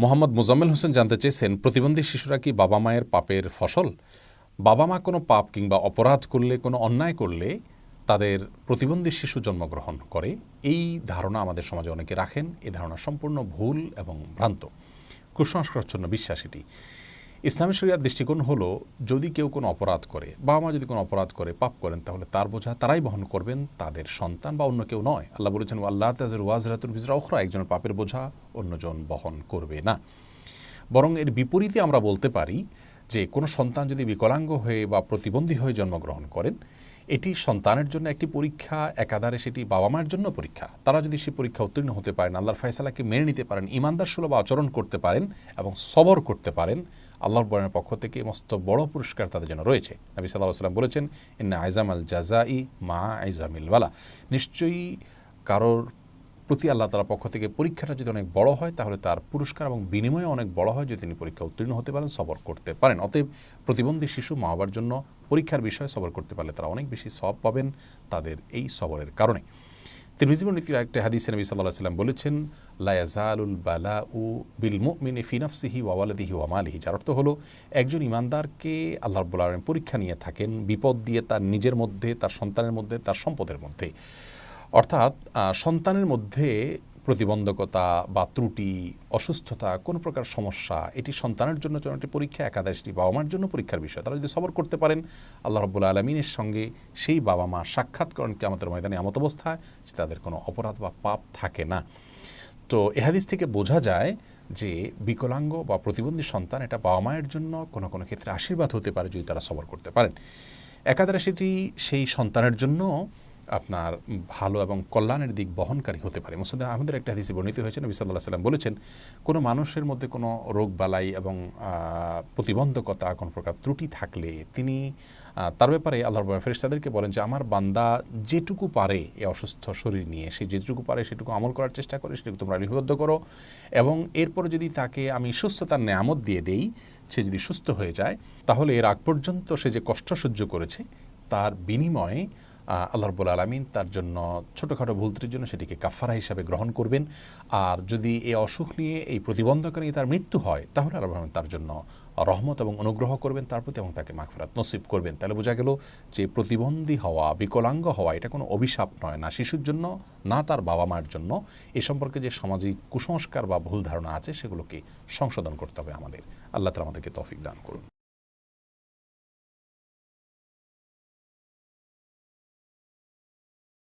মোহাম্মদ মোজাম্মেল হোসেন জানতে চেয়েছেন, প্রতিবন্ধী শিশুরা কি বাবা মায়ের পাপের ফসল? বাবা মা কোনো পাপ কিংবা অপরাধ করলে, কোনো অন্যায় করলে তাদের প্রতিবন্ধী শিশু জন্মগ্রহণ করে, এই ধারণা আমাদের সমাজে অনেকে রাখেন। এই ধারণা সম্পূর্ণ ভুল এবং ভ্রান্ত, কুসংস্কারাচ্ছন্ন বিশ্বাস এটি। ইসলামী শরিয়ার দৃষ্টিকোণ হলো, যদি কেউ কোনো অপরাধ করে, বাবা মা যদি কোনো অপরাধ করে, পাপ করেন, তাহলে তার বোঝা তারাই বহন করবেন, তাদের সন্তান বা অন্য কেউ নয়। আল্লাহ বলেছেন, আল্লাহ তাজিরু ওয়াজিরাতুন বিজরা উখরা, একজনের পাপের বোঝা অন্যজন বহন করবে না। বরং এর বিপরীতে আমরা বলতে পারি যে কোনো সন্তান যদি বিকলাঙ্গ হয়ে বা প্রতিবন্ধী হয়ে জন্মগ্রহণ করেন, এটি সন্তানের জন্য একটি পরীক্ষা, একাধারে সেটি বাবা মায়ের জন্য পরীক্ষা। তারা যদি সেই পরীক্ষা উত্তীর্ণ হতে পারেন, আল্লাহর ফয়সালাকে মেনে নিতে পারেন, ইমানদার সুলভ আচরণ করতে পারেন এবং সবর করতে পারেন, আল্লাহর বয়ানের পক্ষ থেকে মস্ত বড় পুরস্কার তাদের জন্য রয়েছে। নবী সাল্লাল্লাহু আলাইহি ওয়াসাল্লাম বলেছেন, ইন্না আইজাম আল জাযাই মা আইজামিল বালা, নিশ্চয়ই কারোর প্রতি আল্লাহ তাআলার পক্ষ থেকে পরীক্ষাটা যদি অনেক বড় হয়, তাহলে তার পুরস্কার এবং বিনিময়ে অনেক বড় হয় যদি তিনি পরীক্ষা উত্তীর্ণ হতে পারেন, সবর করতে পারেন। অতএব প্রতিবন্ধী শিশু মা বাবার জন্য পরীক্ষার বিষয়ে সবর করতে পারলে তারা অনেক বেশি সওয়াব পাবেন তাদের এই সবরের কারণে। তিরমিজি বর্ণিত একটা হাদিসে নবী সাল্লাল্লাহু আলাইহি ওয়াসাল্লাম বলেছেন, লা ইয়াজালুল বালাউ বিল মুমিনি ফি নাফসিহি ওয়া ওয়ালাদিহি ওয়া মালিহি, যার অর্থ হলো একজন ঈমানদারকে আল্লাহ রাব্বুল আলামিন পরীক্ষা নিয়ে থাকেন, বিপদ দিয়ে তার নিজের মধ্যে, তার সন্তানের মধ্যে, তার সম্পদের মধ্যে। অর্থাৎ সন্তানের মধ্যে প্রতিবন্ধকতা বা ত্রুটি, অসুস্থতা, কোনো প্রকার সমস্যা, এটি সন্তানের জন্য একটি পরীক্ষা, একাদশটি বাবা মার জন্য পরীক্ষার বিষয়। তারা যদি সবর করতে পারেন, আল্লাহ রাব্বুল আলামিনের সঙ্গে সেই বাবা মা সাক্ষাৎ করেন কিয়ামতের ময়দানে এমত অবস্থায় যে তাদের কোনো অপরাধ বা পাপ থাকে না। তো এ হাদিস থেকে বোঝা যায় যে বিকলাঙ্গ বা প্রতিবন্ধী সন্তান এটা বাবা মায়ের জন্য কোনো কোনো ক্ষেত্রে আশীর্বাদ হতে পারে যদি তারা সবর করতে পারেন। একাধারে সেটি সেই সন্তানের জন্য আপনার ভালো এবং কল্যাণের দিক বহনকারী হতে পারে। মুসনাদে আহমদের একটা হাদিসে বর্ণিত হয়েছে, নবী সাল্লাল্লাহু আলাইহি ওয়াসাল্লাম বলেছেন, কোনো মানুষের মধ্যে কোনো রোগ বালাই এবং প্রতিবন্ধকতা, কোনো প্রকার ত্রুটি থাকলে তিনি তার ব্যাপারে আল্লাহর ফেরেশতাদেরকে বলেন যে, আমার বান্দা যেটুকু পারে এই অসুস্থ শরীর নিয়ে, সে যেটুকু পারে সেটুকু আমল করার চেষ্টা করে, সেটুকু তোমরা লিপিবদ্ধ করো, এবং এরপরে যদি তাকে আমি সুস্থতার নেয়ামত দিয়ে দেই, সে যদি সুস্থ হয়ে যায়, তাহলে এর আগ পর্যন্ত সে যে কষ্ট সহ্য করেছে তার বিনিময়ে আল্লাহ রাব্বুল আলামিন তার জন্য ছোটোখাটো ভুল ত্রুটির জন্য সেটিকে কাফারা হিসাবে গ্রহণ করবেন। আর যদি এই অসুখ নিয়ে, এই প্রতিবন্ধকতা নিয়ে তার মৃত্যু হয়, তাহলে আল্লাহ রাব্বুল আলামিন তার জন্য রহমত এবং অনুগ্রহ করবেন তার প্রতি এবং তাকে মাগফিরাত নসিব করবেন। তাহলে বোঝা গেল যে প্রতিবন্ধী হওয়া, বিকলাঙ্গ হওয়া এটা কোনো অভিশাপ নয়, না শিশুর জন্য, না তার বাবা মায়ের জন্য। এ সম্পর্কে যে সামাজিক কুসংস্কার বা ভুল ধারণা আছে সেগুলোকে সংশোধন করতে হবে আমাদের। আল্লাহ তাআলা আমাদেরকে তৌফিক দান করুন।